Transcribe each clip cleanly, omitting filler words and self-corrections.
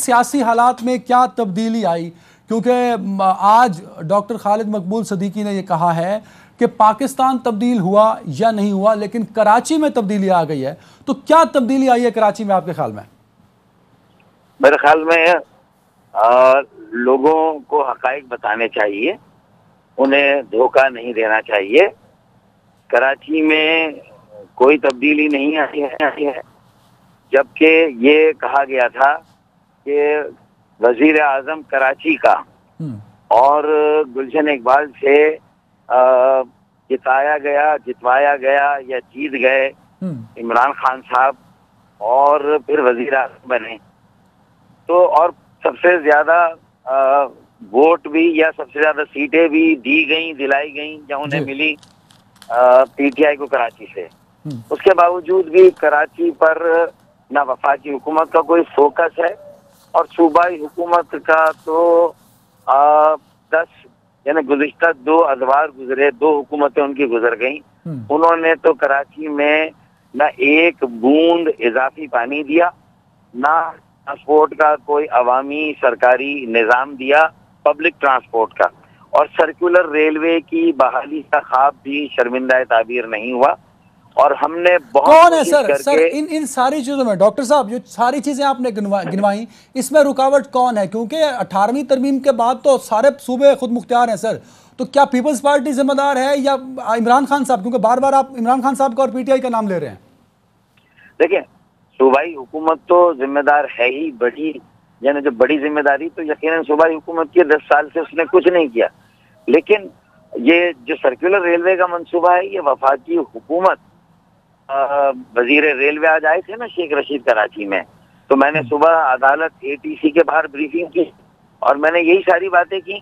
सियासी हालात में क्या तब्दीली आई? क्योंकि आज डॉक्टर खालिद मकबूल सदीकी ने यह कहा है कि पाकिस्तान तब्दील हुआ या नहीं हुआ, लेकिन कराची में तब्दीली आ गई है। तो क्या तब्दीली आई है कराची में आपके ख्याल में? मेरे ख्याल में लोगों को हकाइक बताने चाहिए, उन्हें धोखा नहीं देना चाहिए। कराची में कोई तब्दीली नहीं आई है, जबकि ये कहा गया था कि वजीर आजम कराची का और गुलशन इकबाल से जितवाया गया या जीत गए इमरान खान साहब और फिर वजीर आजम बने। तो और सबसे ज्यादा वोट भी या सबसे ज्यादा सीटें भी दिलाई गई या उन्हें मिली पीटीआई को कराची से। उसके बावजूद भी कराची पर ना वफाकी हुकूमत का कोई फोकस है और सूबाई हुकूमत का तो 10 यानी गुज़िश्ता 2 अदवार गुजरे, 2 हुकूमतें उनकी गुजर गई। उन्होंने तो कराची में ना एक बूंद इजाफी पानी दिया, ना ट्रांसपोर्ट का कोई अवामी सरकारी निज़ाम दिया, पब्लिक ट्रांसपोर्ट का, और सर्कुलर रेलवे की बहाली का ख्वाब भी शर्मिंदा ताबीर नहीं हुआ। और हमने बहुत कौन है सर इन सारी चीजों में? डॉक्टर साहब, जो सारी चीजें आपने गिनवाई, इसमें रुकावट कौन है? क्योंकि 18वीं तरमीम के बाद तो सारे सूबे खुद मुख्तियार हैं सर। तो क्या पीपल्स पार्टी जिम्मेदार है या इमरान खान साहब? क्योंकि बार बार आप इमरान खान साहब का और पीटीआई का नाम ले रहे हैं। देखिए, सूबाई हुकूमत तो जिम्मेदार है ही, बड़ी यानी जो बड़ी जिम्मेदारी तो यकीनन सूबाई हुकूमत की। 10 साल से उसने कुछ नहीं किया। लेकिन ये जो सर्कुलर रेलवे का मंसूबा है, ये वफाकी हुकूमत, वजीर रेलवे आज आए थे ना शेख रशीद कराची में, तो मैंने सुबह अदालत एटीसी के बाहर ब्रीफिंग की और मैंने यही सारी बातें की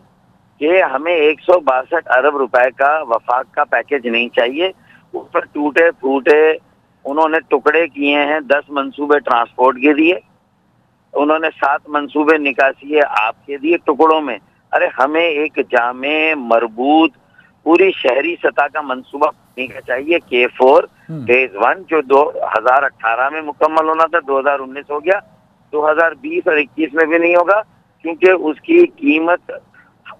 कि हमें 162 अरब रुपए का वफाक का पैकेज नहीं चाहिए। ऊपर टूटे फूटे उन्होंने टुकड़े किए हैं। 10 मंसूबे ट्रांसपोर्ट के दिए, उन्होंने 7 मंसूबे निकासी आपके दिए टुकड़ों में। अरे हमें एक जामे मरबूत पूरी शहरी सतह का मंसूबा का चाहिए। K4 फेज 1 जो 2018 में मुकम्मल होना था, 2019 हो गया, 2020 और 21 में भी नहीं होगा क्योंकि उसकी कीमत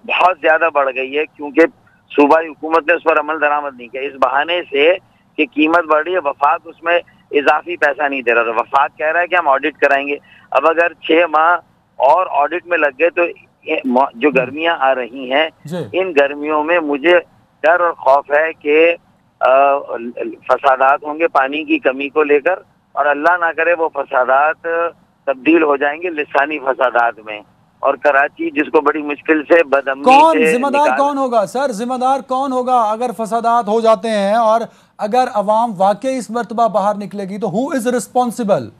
बहुत ज्यादा बढ़ गई है, क्योंकि सूबाई हुकूमत ने उस पर अमल दरामद नहीं किया। इस बहाने से कि कीमत बढ़ रही है, वफाक उसमें इजाफी पैसा नहीं दे रहा था। वफाक कह रहा है कि हम ऑडिट कराएंगे। अब अगर 6 माह और ऑडिट में लग गए तो जो गर्मियां आ रही हैं, इन गर्मियों में मुझे डर और खौफ है कि फसादात होंगे पानी की कमी को लेकर, और अल्लाह ना करे वो फसादात तब्दील हो जाएंगे लिसानी फसादात में। और कराची जिसको बड़ी मुश्किल से बदअमनी से जिम्मेदार कौन होगा सर? जिम्मेदार कौन होगा अगर फसादात हो जाते हैं और अगर अवाम वाकई इस मर्तबा बाहर निकलेगी तो हु इज रिस्पॉन्सिबल?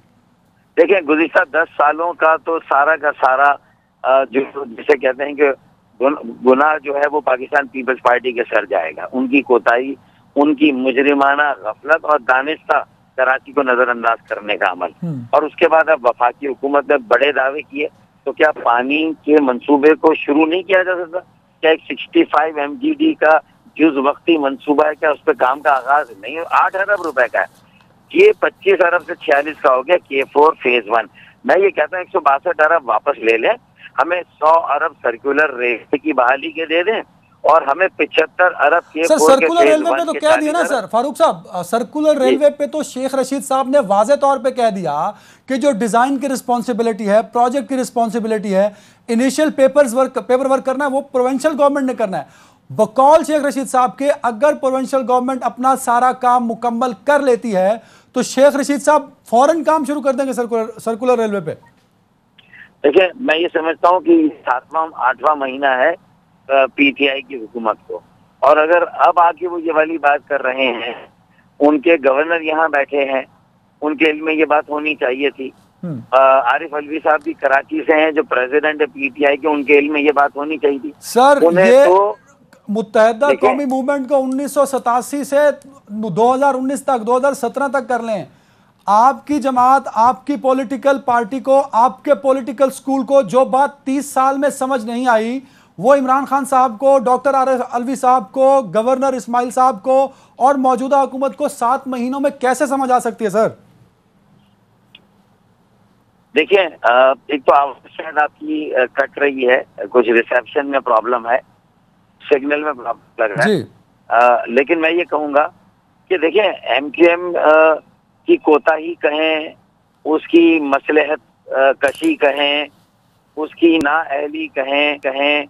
देखिए, गुज़िश्ता 10 सालों का तो सारा का सारा जो जिसे कहते हैं कि गुनाह जो है वो पाकिस्तान पीपल्स पार्टी के सर जाएगा। उनकी कोताही, उनकी मुजरिमाना गफलत और दानिस्ता कराची को नजरअंदाज करने का अमल। और उसके बाद अब वफाकी हुकूमत ने बड़े दावे किए, तो क्या पानी के मंसूबे को शुरू नहीं किया जा सकता? क्या एक 65 MGD का जुज वक्ती मंसूबा है, क्या उस पर काम का आगाज नहीं? 8 अरब रुपए का है, ये 25 अरब से 46 का हो गया K4 फेज 1। मैं ये कहता हूँ 162 अरब वापस ले लें, हमें 100 अरब सर्कुलर रेलवे की बहाली के दे दें और हमें 75 अरब सर सर्कुलर रेलवे पे तो कह दिया ना सर फारूक साहब, सर्कुलर रेलवे पे तो शेख रशीद साहब ने वाज़े तौर पे कह दिया कि जो डिजाइन की रिस्पॉन्सिबिलिटी है, प्रोजेक्ट की रिस्पॉन्सिबिलिटी है, इनिशियल पेपर वर्क करना है वो प्रोविंशियल गवर्नमेंट ने करना है। बकौल शेख रशीद साहब के अगर प्रोविंशियल गवर्नमेंट अपना सारा काम मुकम्मल कर लेती है तो शेख रशीद साहब फौरन काम शुरू कर देंगे सर्कुलर रेलवे पे। देखिए, मैं ये समझता हूँ कि 7वां 8वां महीना है पीटीआई की हुकूमत को, और अगर अब आके वो ये वाली बात कर रहे हैं, उनके गवर्नर यहाँ बैठे हैं, उनके इल्म में ये बात होनी चाहिए थी। आरिफ अलवी साहब भी कराची से हैं, जो प्रेसिडेंट है पीटीआई के, उनके इल्म में ये बात होनी चाहिए थी। सर ये तो मुत्तहदा कौमी मूवमेंट को 1987 से 2019 तक 2017 तक कर लें, आपकी जमात, आपकी पॉलिटिकल पार्टी को, आपके पॉलिटिकल स्कूल को जो बात 30 साल में समझ नहीं आई वो इमरान खान साहब को, डॉक्टर आरिफ अलवी साहब को, गवर्नर इस्माइल साहब को और मौजूदा हुकूमत को 7 महीनों में कैसे समझ आ सकती है सर? देखिए, एक तो आवाज शायद आपकी कट रही है, कुछ रिसेप्शन में प्रॉब्लम है, सिग्नल में प्रॉब्लम लग रहा जी। है। लेकिन मैं ये कहूंगा कि देखिए, एमक्यूएम की कोताही कहें, उसकी मसलहत कशी कहें, उसकी नाअहली कहें कहें,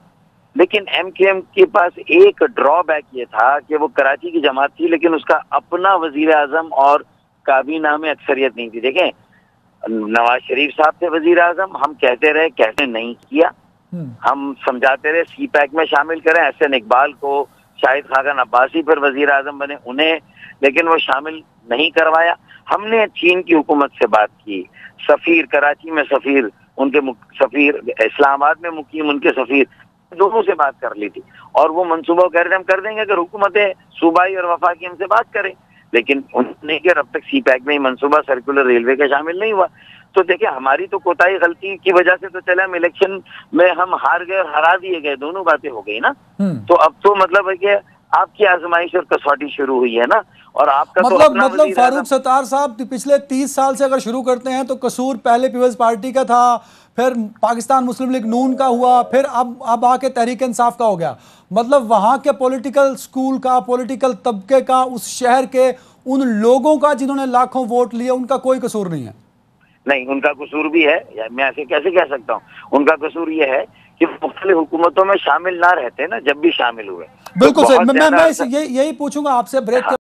लेकिन एमक्यूएम के पास एक ड्रॉबैक ये था कि वो कराची की जमात थी, लेकिन उसका अपना वजीर आजम और काबीना में अक्सरियत नहीं थी। देखें, नवाज शरीफ साहब थे वजीर आजम, हम कहते रहे, कहते नहीं किया, हम समझाते रहे सी पैक में शामिल करें, एहसन इकबाल को, शाहिद खाकन अब्बासी फिर वजीर आजम बने उन्हें, लेकिन वो शामिल नहीं करवाया। हमने चीन की हुकूमत से बात की, सफीर कराची में सफीर, उनके सफीर इस्लामाबाद में मुकीम उनके सफीर, दोनों से बात कर ली थी, और वो मनसूबा कह रहे हम कर देंगे अगर हुकूमतें सूबाई और वफाकी हमसे बात करें, लेकिन उन्होंने किया। अब तक सी पैक में ही मनसूबा सर्कुलर रेलवे का शामिल नहीं हुआ। तो देखिए, हमारी तो कोताही गलती की वजह से तो चले, हम इलेक्शन में हम हार गए और हरा दिए गए, दोनों बातें हो गई ना। तो अब तो मतलब है कि आपकी आजमाइश और कसौटी शुरू हुई है ना, और आपका मतलब फारूक सत्तार साहब, पिछले 30 साल से अगर शुरू करते हैं तो कसूर पहले पीपल्स पार्टी का था, फिर पाकिस्तान मुस्लिम लीग नून का हुआ, फिर अब आके तहरीक इंसाफ का हो गया। मतलब वहां के पॉलिटिकल स्कूल का, पॉलिटिकल तबके का, उस शहर के उन लोगों का जिन्होंने लाखों वोट लिए, उनका कोई कसूर नहीं है। नहीं, उनका कसूर भी है, मैं ऐसे कैसे कह सकता हूँ। उनका कसूर ये है कि मुख्तलिफ हुकूमतों में शामिल ना रहते ना, जब भी शामिल हुए। बिल्कुल सही। मैं यही पूछूंगा आपसे ब्रेक